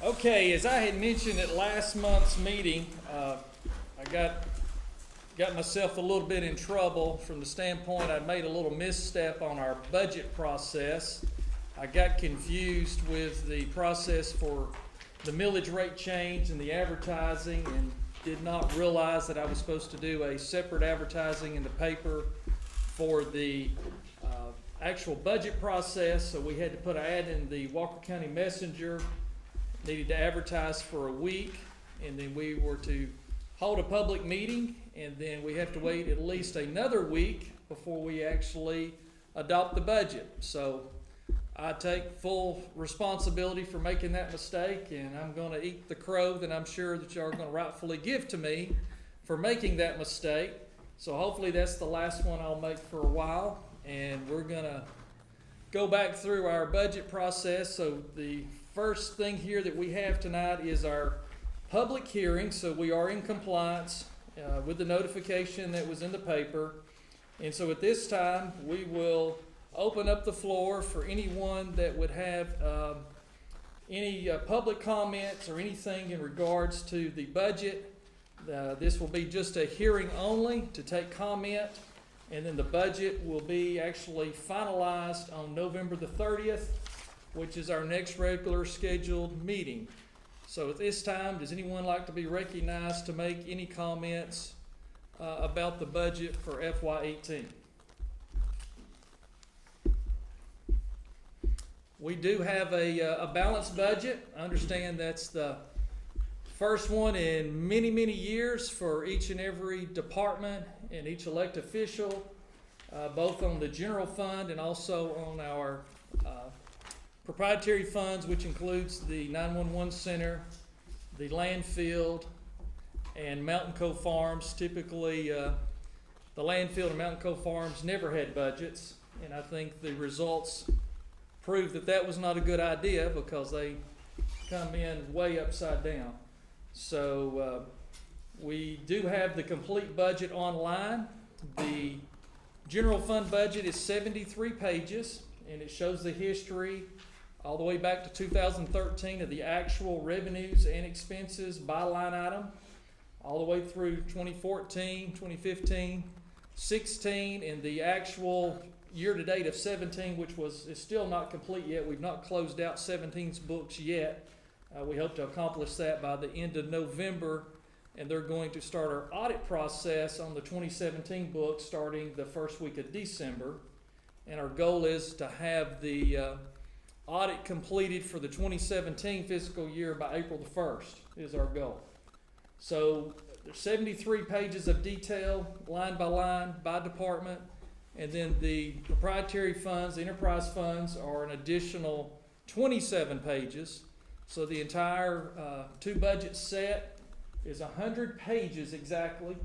Okay, as I had mentioned at last month's meeting, I got myself a little bit in trouble from the standpoint I made a little misstep on our budget process. I got confused with the process for the millage rate change and the advertising, and did not realize that I was supposed to do a separate advertising in the paper for the actual budget process. So we had to put an ad in the Walker County Messenger, needed to advertise for a week, and then we were to hold a public meeting, and then we have to wait at least another week before we actually adopt the budget. So I take full responsibility for making that mistake, and I'm going to eat the crow that I'm sure that y'all are going to rightfully give to me for making that mistake. So hopefully that's the last one I'll make for a while, and we're going to go back through our budget process. So the first thing here that we have tonight is our public hearing. So we are in compliance with the notification that was in the paper. And so at this time, we will open up the floor for anyone that would have any public comments or anything in regards to the budget. This will be just a hearing only to take comment, and then the budget will be actually finalized on November the 30th, which is our next regular scheduled meeting. So at this time, does anyone like to be recognized to make any comments about the budget for FY18? We do have a balanced budget. I understand that's the first one in many, many years for each and every department and each elected official, both on the general fund and also on our proprietary funds, which includes the 911 center, the landfill, and Mountain Cove Farms. Typically, the landfill and Mountain Cove Farms never had budgets, and I think the results prove that that was not a good idea because they come in way upside down. So we do have the complete budget online. The general fund budget is 73 pages, and it shows the history all the way back to 2013 of the actual revenues and expenses by line item, all the way through 2014, 2015, 16, and the actual year-to-date of 17, which is still not complete yet. We've not closed out 17's books yet. We hope to accomplish that by the end of November, and they're going to start our audit process on the 2017 books starting the first week of December. And our goal is to have the audit completed for the 2017 fiscal year by April the 1st is our goal. So there's 73 pages of detail, line by line, by department. And then the proprietary funds, the enterprise funds, are an additional 27 pages. So the entire two-budget set is 100 pages exactly,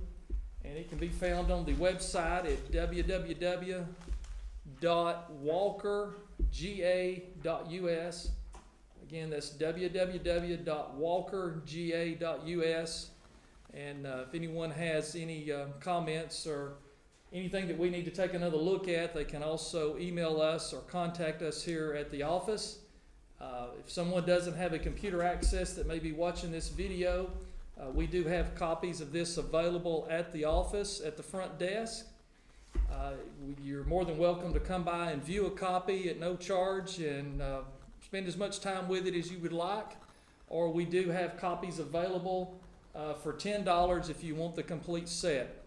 and it can be found on the website at www.walkerga.us. Again, that's www.walkerga.us. And if anyone has any comments or anything that we need to take another look at, they can also email us or contact us here at the office. If someone doesn't have a computer access that may be watching this video, we do have copies of this available at the office at the front desk. You're more than welcome to come by and view a copy at no charge and spend as much time with it as you would like. Or we do have copies available for $10 if you want the complete set.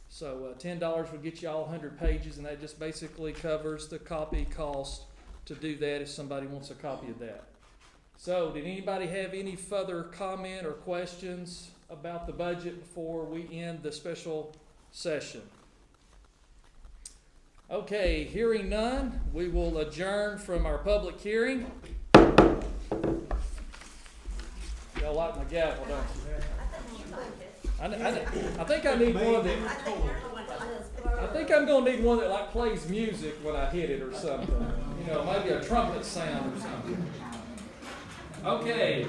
So $10 would get you all 100 pages, and that just basically covers the copy cost to do that if somebody wants a copy of that. So did anybody have any further comment or questions about the budget before we end the special session? Okay, hearing none, we will adjourn from our public hearing. Y'all like my gavel, don't you? I think I need one that, I think I'm going to need one that like plays music when I hit it or something. You know, maybe a trumpet sound or something. Okay.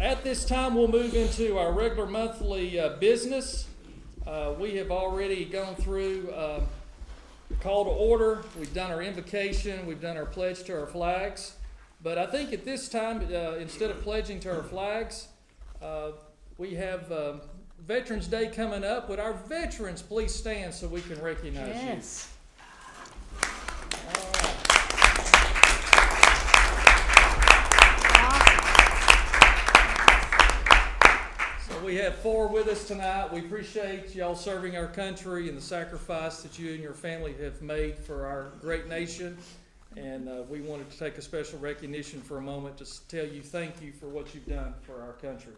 At this time, we'll move into our regular monthly business. We have already gone through the call to order. We've done our invocation. We've done our pledge to our flags. But I think at this time, instead of pledging to our flags, we have Veterans Day coming up. Would our veterans please stand so we can recognize you? Yes. All right. So we have 4 with us tonight. We appreciate y'all serving our country and the sacrifice that you and your family have made for our great nation. And we wanted to take a special recognition for a moment to tell you thank you for what you've done for our country.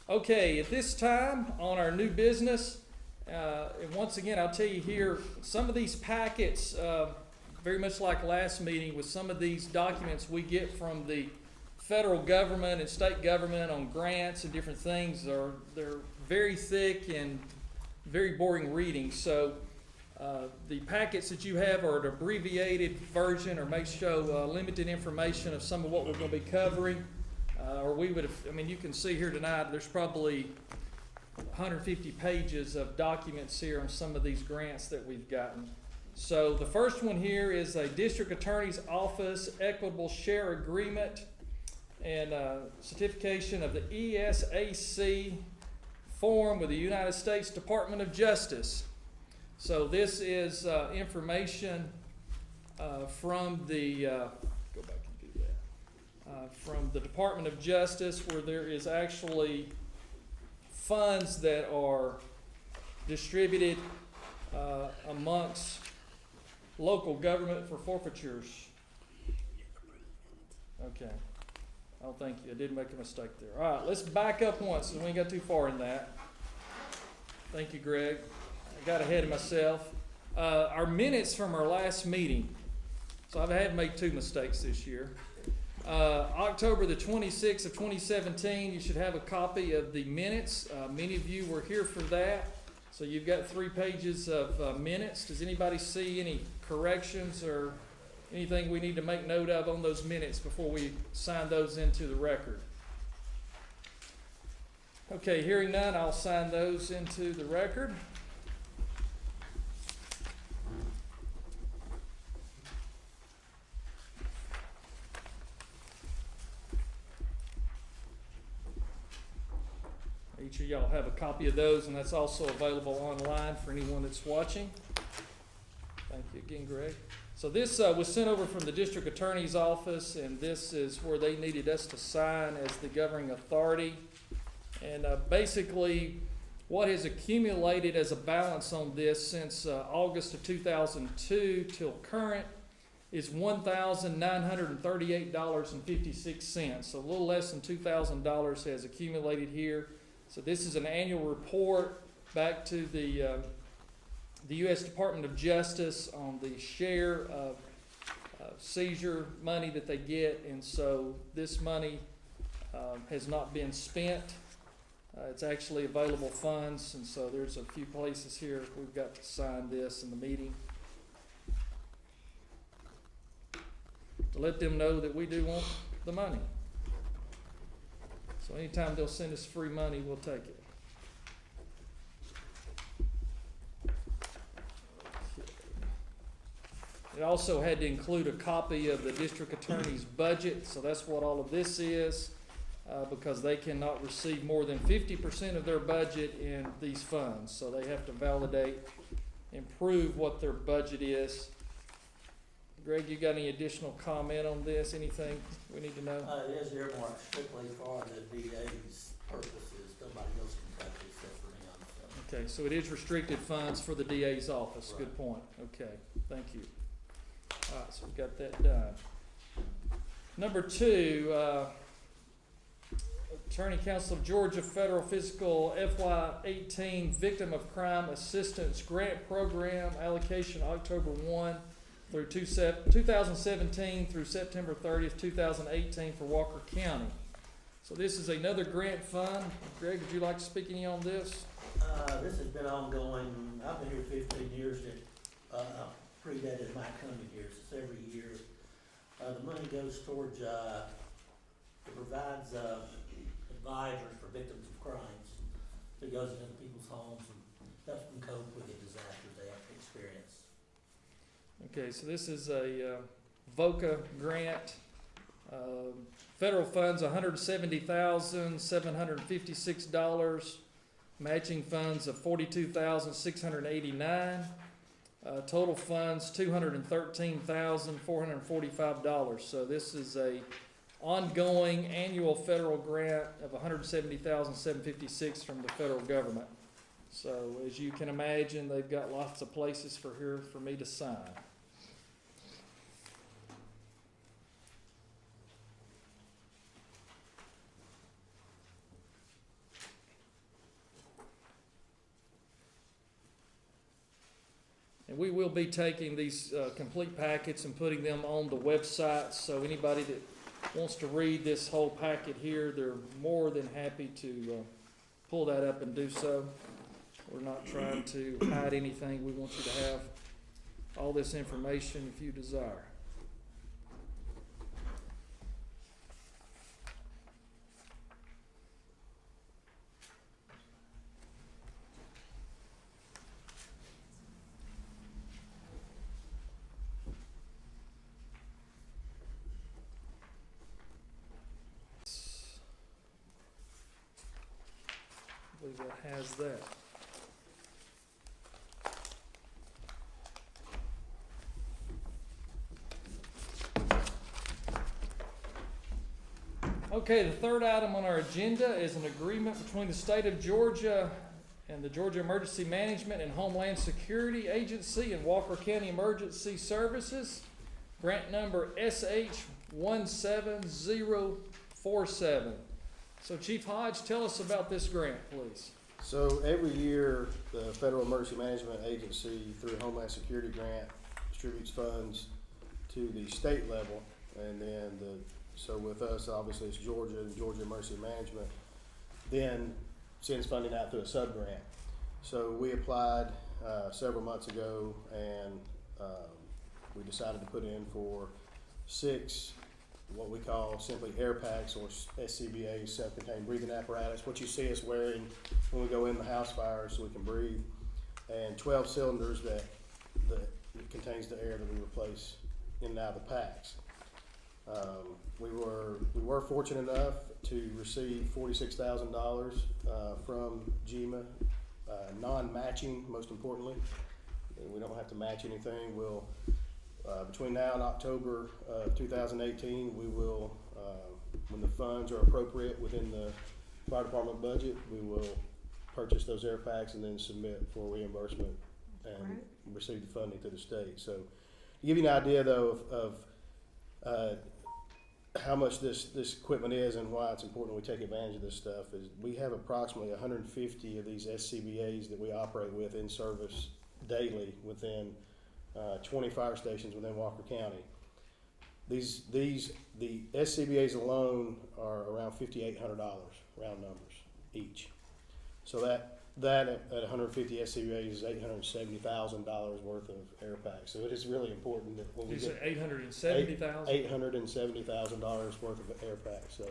Okay, at this time on our new business, and once again, I'll tell you here, some of these packets, very much like last meeting, with some of these documents we get from the federal government and state government on grants and different things, they're very thick and very boring reading. So the packets that you have are an abbreviated version or may show limited information of some of what we're going to be covering. Or we would have, I mean, you can see here tonight, there's probably 150 pages of documents here on some of these grants that we've gotten. So the first one here is a District Attorney's Office Equitable Share Agreement and certification of the ESAC form with the United States Department of Justice. So this is information from the, go back and do that, from the Department of Justice, where there is actually funds that are distributed amongst local government for forfeitures. Okay. Oh, thank you. I did make a mistake there. All right, let's back up once, so we ain't got too far in that. Thank you, Greg. I got ahead of myself. Our minutes from our last meeting. So I have made 2 mistakes this year. October the 26th of 2017, you should have a copy of the minutes. Many of you were here for that. So you've got 3 pages of minutes. Does anybody see any corrections or anything we need to make note of on those minutes before we sign those into the record? Okay, hearing none, I'll sign those into the record. Each of y'all have a copy of those, and that's also available online for anyone that's watching. Thank you again, Greg. So this was sent over from the District Attorney's Office, and this is where they needed us to sign as the governing authority. And basically, what has accumulated as a balance on this since August of 2002 till current is $1,938.56. So a little less than $2,000 has accumulated here. So this is an annual report back to the U.S. Department of Justice on the share of seizure money that they get, and so this money has not been spent. It's actually available funds, and so there's a few places here we've got to sign this in the meeting to let them know that we do want the money. So anytime they'll send us free money, we'll take it. It also had to include a copy of the district attorney's budget, so that's what all of this is, because they cannot receive more than 50% of their budget in these funds. So they have to validate and prove what their budget is. Greg, you got any additional comment on this? Anything we need to know? It is earmarked strictly for the DA's purposes. Nobody else can touch it except for him. So. Okay, so it is restricted funds for the DA's office. Right. Good point. Okay, thank you. All right, so we got that done. Number 2, Attorney Council of Georgia Federal Fiscal FY18 Victim of Crime Assistance Grant Program allocation October 1 through 2017 through September 30th, 2018 for Walker County. So this is another grant fund. Greg, would you like to speak any on this? This has been ongoing. I've been here 15 years. It predated my coming here. It's every year. The money goes towards, it provides advisors for victims of crimes. It goes into people's homes and helps them cope with the disasters they have to experience. Okay, so this is a VOCA grant Federal funds, $170,756. Matching funds of $42,689. Total funds, $213,445. So this is a ongoing annual federal grant of $170,756 from the federal government. So as you can imagine, they've got lots of places for me to sign. And we will be taking these complete packets and putting them on the website, so anybody that wants to read this whole packet here, they're more than happy to pull that up and do so. We're not trying to hide anything. We want you to have all this information if you desire. I believe that has that. Okay, the third item on our agenda is an agreement between the state of Georgia and the Georgia Emergency Management and Homeland Security Agency and Walker County Emergency Services, grant number SH17047. So Chief Hodge, tell us about this grant, please. So every year, the Federal Emergency Management Agency, through a Homeland Security grant, distributes funds to the state level, and then so with us, obviously it's Georgia and Georgia Emergency Management, then sends funding out through a sub-grant. So we applied several months ago, and we decided to put in for 6 what we call simply air packs, or SCBAs, self-contained breathing apparatus, what you see us wearing when we go in the house fire so we can breathe, and 12 cylinders that contains the air that we replace in and out of the packs. We were fortunate enough to receive $46,000 from GEMA, non-matching, most importantly. We don't have to match anything. We'll between now and October of 2018, we will, when the funds are appropriate within the fire department budget, we will purchase those air packs and then submit for reimbursement and receive the funding to the state. So, to give you an idea though of how much this equipment is and why it's important we take advantage of this stuff, is we have approximately 150 of these SCBAs that we operate with in service daily within 20 fire stations within Walker County. The SCBAs alone are around $5,800, round numbers, each. So that at 150 SCBAs is $870,000 worth of air packs. So it is really important that when we get $870,000? $870,000 worth of air packs. So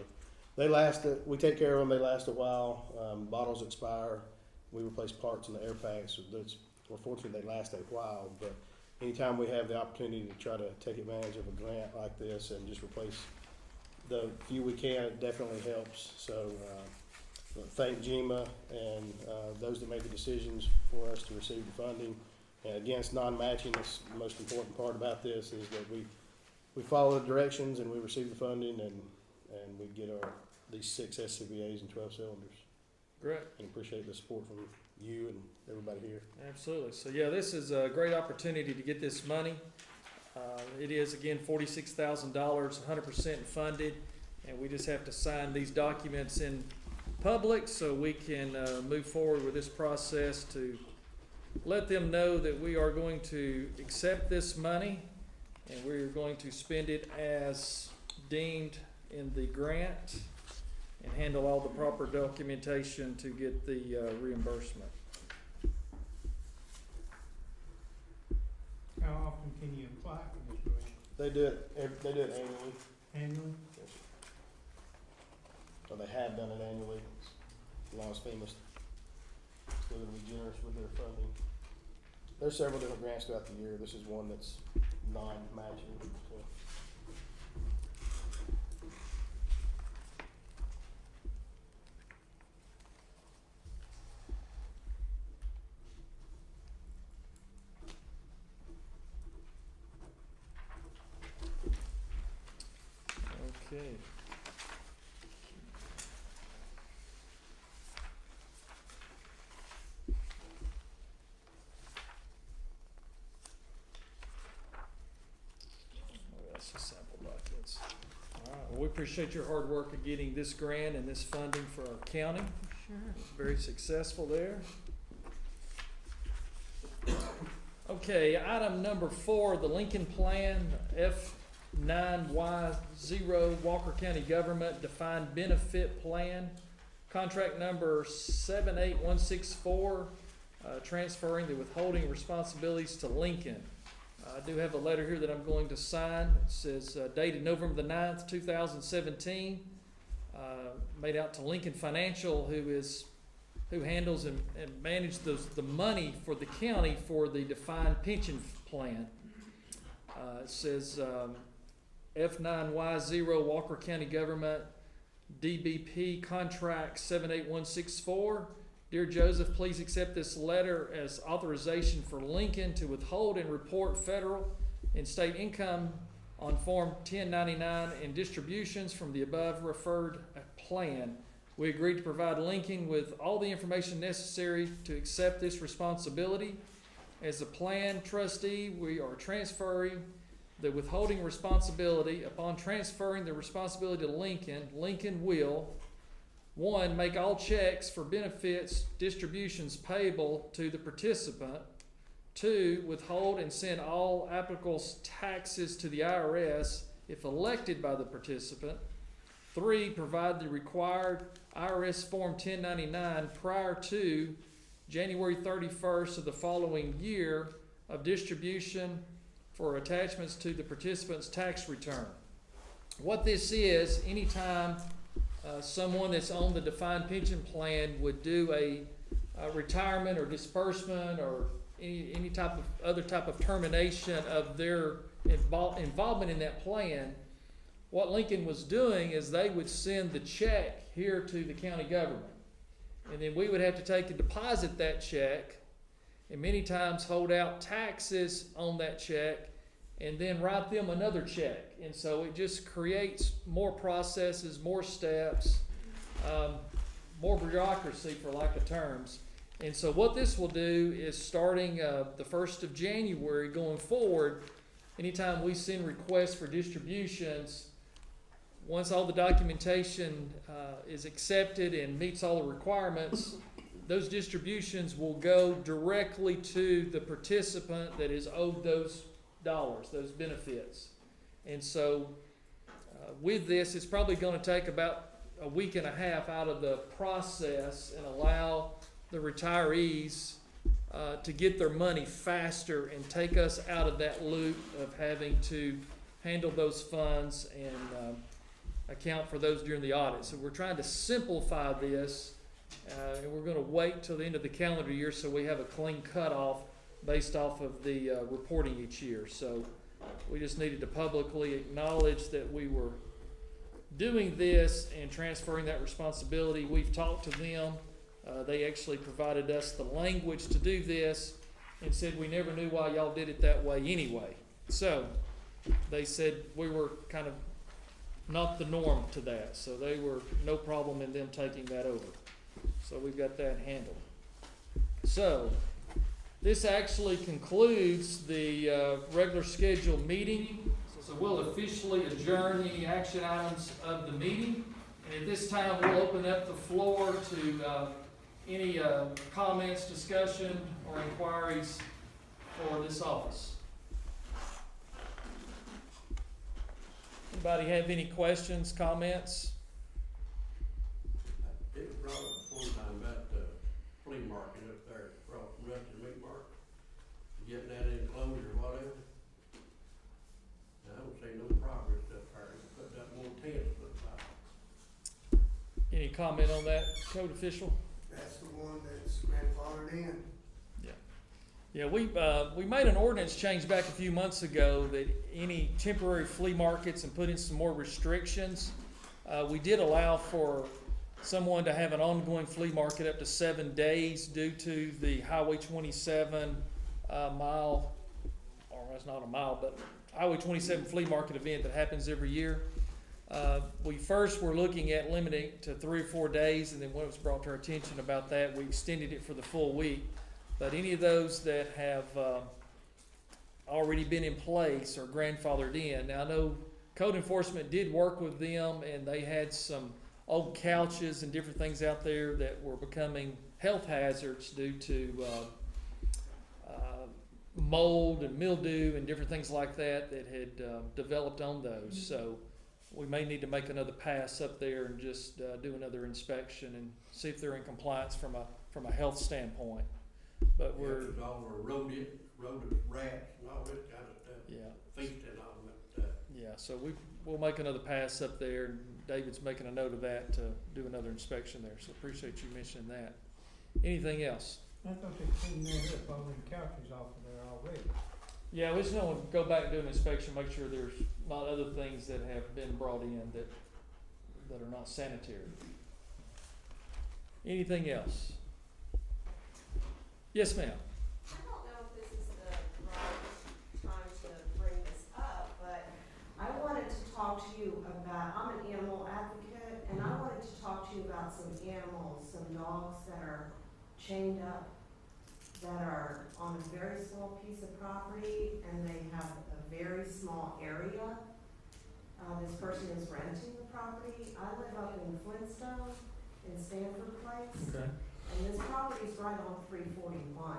they last. We take care of them. They last a while. Bottles expire. We replace parts in the air packs. So we're fortunate they last a while, but anytime we have the opportunity to try to take advantage of a grant like this and just replace the few we can, it definitely helps. So thank GEMA and those that made the decisions for us to receive the funding. And again, it's non-matching. That's the most important part about this, is that we follow the directions and we receive the funding, and we get these 6 SCBAs and 12 cylinders. Great. And appreciate the support from you and everybody here. Absolutely. So yeah, this is a great opportunity to get this money. It is, again, $46,000, 100% funded, and we just have to sign these documents in public so we can move forward with this process to let them know that we are going to accept this money and we are going to spend it as deemed in the grant and handle all the proper documentation to get the reimbursement. How often can you apply for this grant? They do it annually. Annually? Yes. So they have done it annually. As long as FEMA's going to be generous with their funding. There's several different grants throughout the year. This is one that's non-matching. So. Okay. Oh, that's the sample documents. All right, well, we appreciate your hard work of getting this grant and this funding for our county. Sure. Very successful there. Okay, item number 4, the Lincoln Plan F9Y0 Walker County Government Defined Benefit Plan. Contract number 78164, transferring the withholding responsibilities to Lincoln. I do have a letter here that I'm going to sign. It says dated November the 9th, 2017, made out to Lincoln Financial, who handles and manages the money for the county for the defined pension plan. It says F9Y0 Walker County Government DBP Contract 78164. Dear Joseph, please accept this letter as authorization for Lincoln to withhold and report federal and state income on Form 1099 and distributions from the above referred plan. We agreed to provide Lincoln with all the information necessary to accept this responsibility. As a plan trustee, we are transferring the withholding responsibility. Upon transferring the responsibility to Lincoln, Lincoln will, 1, make all checks for benefits distributions payable to the participant. 2, withhold and send all applicable taxes to the IRS if elected by the participant. 3, provide the required IRS Form 1099 prior to January 31st of the following year of distribution for attachments to the participant's tax return. What this is, anytime someone that's on the defined pension plan would do a retirement or disbursement or any type of other type of termination of their involvement in that plan, what Lincoln was doing is they would send the check here to the county government. And then we would have to take and deposit that check and many times hold out taxes on that check and then write them another check. And so it just creates more processes, more steps, more bureaucracy for lack of terms. And so what this will do is starting the 1st of January going forward, anytime we send requests for distributions, once all the documentation is accepted and meets all the requirements, those distributions will go directly to the participant that is owed those dollars, those benefits. And so with this, it's probably going to take about a week and a half out of the process and allow the retirees to get their money faster and take us out of that loop of having to handle those funds and account for those during the audit. So we're trying to simplify this, and we're going to wait till the end of the calendar year so we have a clean cutoff based off of the reporting each year. So we just needed to publicly acknowledge that we were doing this and transferring that responsibility. We've talked to them. They actually provided us the language to do this and said we never knew why y'all did it that way anyway. So they said we were kind of not the norm to that. So they were no problem in them taking that over. So we've got that handled. So this actually concludes the regular scheduled meeting. So we'll officially adjourn any action items of the meeting. And at this time, we'll open up the floor to any comments, discussion, or inquiries for this office. Anybody have any questions, comments? It was brought up one time about the flea market up there, across from Rusty Meat Market, getting that enclosed or whatever. I don't see no progress up there, put that more tents up there. Any comment on that, code official? That's the one that's grandfathered in. Yeah, we made an ordinance change back a few months ago that any temporary flea markets and put in some more restrictions. We did allow for someone to have an ongoing flea market up to 7 days due to the Highway 27 mile, or it's not a mile, but Highway 27 flea market event that happens every year. We first were looking at limiting it to 3 or 4 days, and then when it was brought to our attention about that, we extended it for the full week. But any of those that have already been in place are grandfathered in. Now, I know code enforcement did work with them, and they had some old couches and different things out there that were becoming health hazards due to mold and mildew and different things like that that had developed on those. So we may need to make another pass up there and just do another inspection and see if they're in compliance from a health standpoint. But we're, There's all the rodent rats and all that kind of stuff, yeah, feet and all that stuff. yeah, so we'll make another pass up there, and David's making a note of that to do another inspection there, so appreciate you mentioning that. Anything else? I thought they cleaned that up, all them couches off of there already. Yeah, we just want to go back and do an inspection, make sure there's not other things that have been brought in that are not sanitary. Anything else? Yes, ma'am. I don't know if this is the right time to bring this up, but I wanted to talk to you about, I'm an animal advocate, and I wanted to talk to you about some animals, some dogs that are chained up, that are on a very small piece of property, and they have a very small area. This person is renting the property. I live up in Flintstone, in Stanford Place. Okay. And this property is right on 341.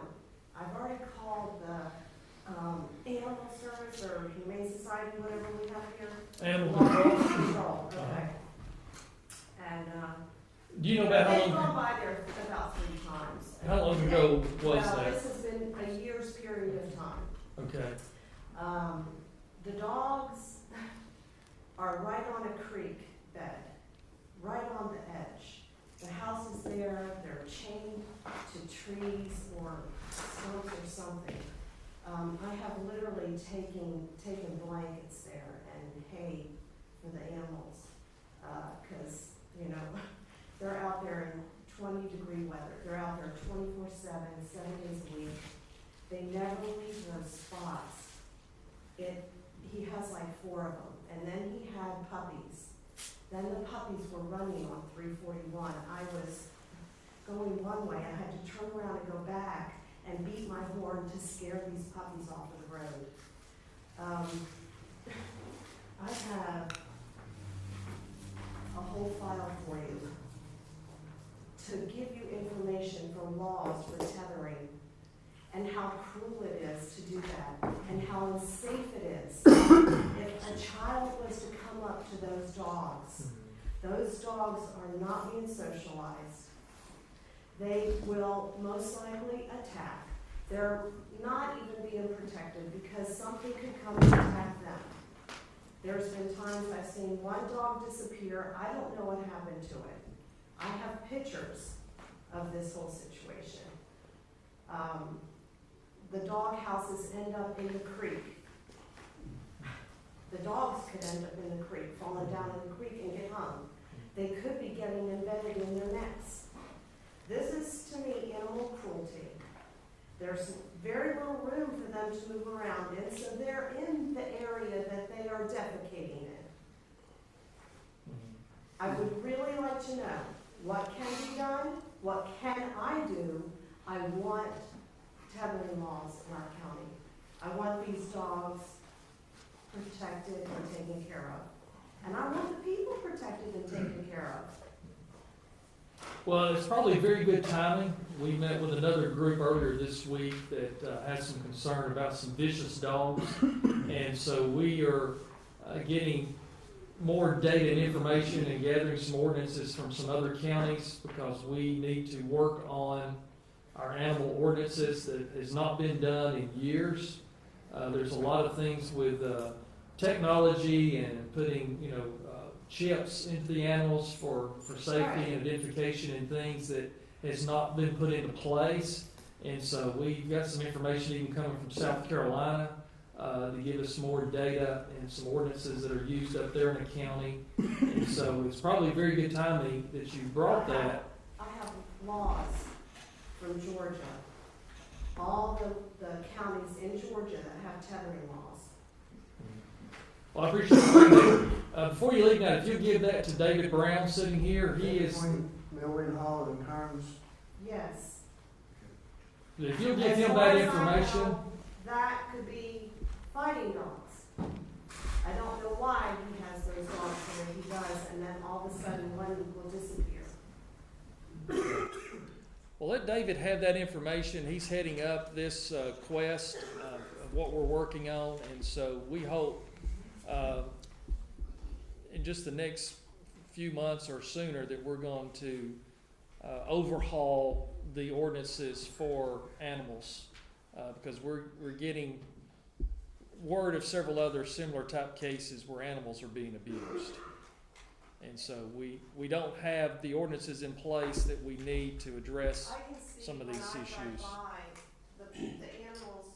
I've already called the Animal Service or Humane Society, whatever we have here. Animal Control. control. Okay. And Do you know about how they've long, gone by there about 3 times. how long ago was Well, that? this has been a year's period of time. Okay. The dogs are right on a creek bed, right on the edge. The house is there, they're chained to trees or stumps or something. I have literally taken blankets there and hay for the animals, 'cause, you know, they're out there in 20-degree weather. They're out there 24/7, 7 days a week. They never leave those spots. He has like 4 of them, and then he had puppies. Then the puppies were running on 341. I was going one way, I had to turn around and go back and beat my horn to scare these puppies off of the road. I have a whole file for you to give you information for laws for tethering and how cruel it is to do that and how unsafe it is. If a child was to come up to those dogs are not being socialized. They will most likely attack. They're not even being protected because something could come and attack them. There's been times I've seen one dog disappear. I don't know what happened to it. I have pictures of this whole situation. The dog houses end up in the creek. The dogs could end up in the creek, falling down in the creek and get hung. They could be getting embedded in their necks. This is, to me, animal cruelty. There's very little room for them to move around in, so they're in the area that they are defecating in. I would really like to know what can be done, what can I do. I want tethering laws in our county. I want these dogs protected and taken care of. And I want the people protected and taken care of. Well, it's probably very good timing. We met with another group earlier this week that had some concern about some vicious dogs. And so we are getting more data and information and gathering some ordinances from some other counties because we need to work on our animal ordinances that has not been done in years. There's a lot of things with technology and putting, chips into the animals for safety and identification and things that has not been put into place. And so we've got some information even coming from South Carolina to give us more data and some ordinances that are used up there in the county. And so it's probably very good timing that you brought that. I have laws from Georgia, all the counties in Georgia that have tethering laws. Well, I appreciate it. Before you leave now, if you give that to David Brown sitting here, he is, Between Millway Hall and Kearns. Yes. if you'll give As him far that as I information, know, that could be fighting dogs. I don't know why he has those dogs the way he does, and then all of a sudden one will disappear. well, let David have that information. He's heading up this quest of what we're working on, and so we hope in just the next few months or sooner that we're going to overhaul the ordinances for animals, because we're getting word of several other similar type cases where animals are being abused. And so we don't have the ordinances in place that we need to address I can see some of when these I drive issues. by the animals'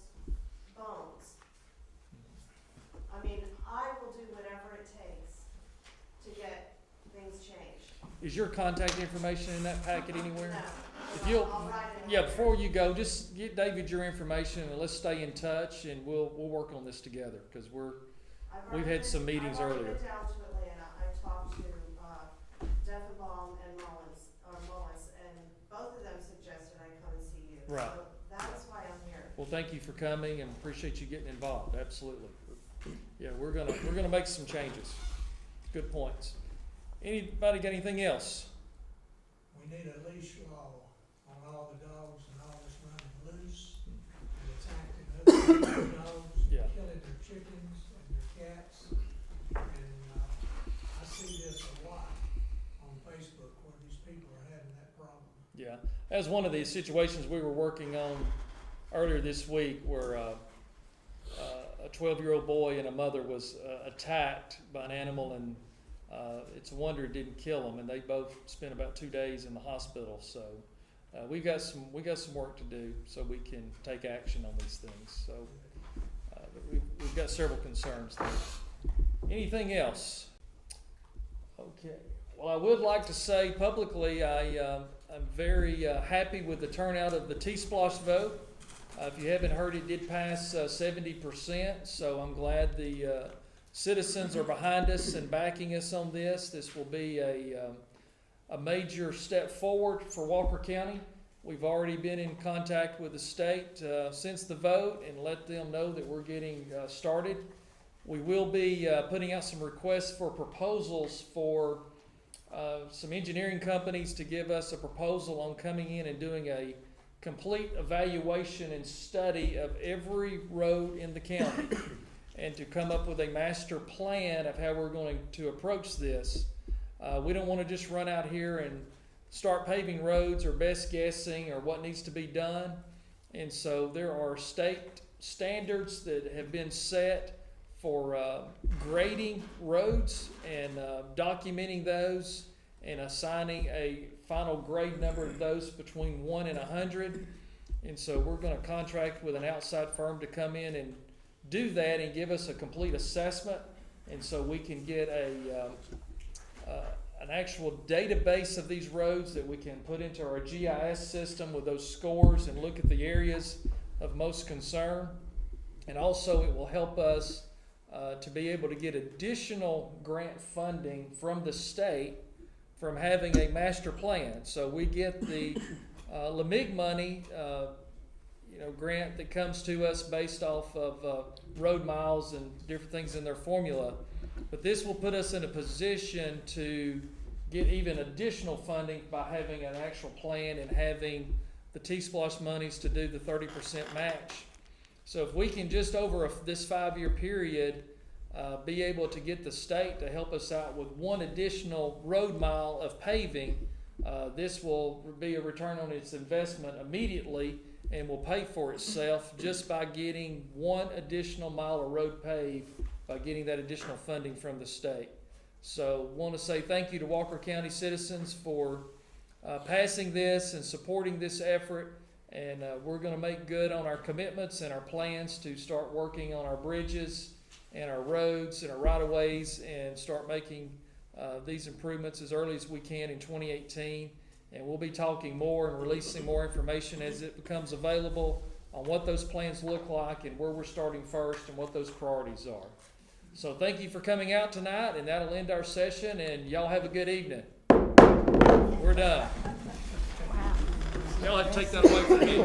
bones. I mean, I will do whatever it takes to get things changed. Is your contact information in that packet anywhere? No, If but you'll- I'll write it Yeah, on before you go, just get David your information and let's stay in touch and we'll work on this together, because we've had some meetings I've already earlier. been down to Atlanta. I talked to Defenbaum and Mullis, and both of them suggested I come and see you. Right. So that's why I'm here. Well, thank you for coming and appreciate you getting involved, absolutely. Yeah, we're gonna make some changes. Good points. Anybody got anything else? We need a leash law on all the dogs and all that's running loose and attacking other dogs, Yeah. killing their chickens and their cats. And, I see this a lot on Facebook where these people are having that problem. Yeah, that was one of the situations we were working on earlier this week where a 12-year-old boy and a mother was attacked by an animal, and it's a wonder it didn't kill them, and they both spent about 2 days in the hospital. So we've got some work to do so we can take action on these things. So we've got several concerns there. Anything else? Okay. Well, I would like to say publicly I'm very happy with the turnout of the T-Splosh vote. If you haven't heard, it did pass 70%, so I'm glad the citizens are behind us and backing us on this. This will be a major step forward for Walker County. We've already been in contact with the state since the vote and let them know that we're getting started. We will be putting out some requests for proposals for some engineering companies to give us a proposal on coming in and doing a complete evaluation and study of every road in the county and to come up with a master plan of how we're going to approach this. We don't want to just run out here and start paving roads or best guessing or what needs to be done. And so there are state standards that have been set for grading roads and documenting those and assigning a final grade number of those between 1 and 100. And so we're going to contract with an outside firm to come in and do that and give us a complete assessment. And so we can get an actual database of these roads that we can put into our GIS system with those scores and look at the areas of most concern. And also it will help us to be able to get additional grant funding from the state from having a master plan. So we get the LMIG money, grant that comes to us based off of road miles and different things in their formula. But this will put us in a position to get even additional funding by having an actual plan and having the T-Splosh monies to do the 30% match. So if we can just over this 5-year period be able to get the state to help us out with one additional road mile of paving, this will be a return on its investment immediately and will pay for itself just by getting one additional mile of road paved by getting that additional funding from the state. So want to say thank you to Walker County citizens for passing this and supporting this effort. And we're going to make good on our commitments and our plans to start working on our bridges and our roads and our right-of-ways and start making these improvements as early as we can in 2018. And we'll be talking more and releasing more information as it becomes available on what those plans look like and where we're starting first and what those priorities are. So thank you for coming out tonight, and that'll end our session, and y'all have a good evening. We're done. Y'all have to take that away from me.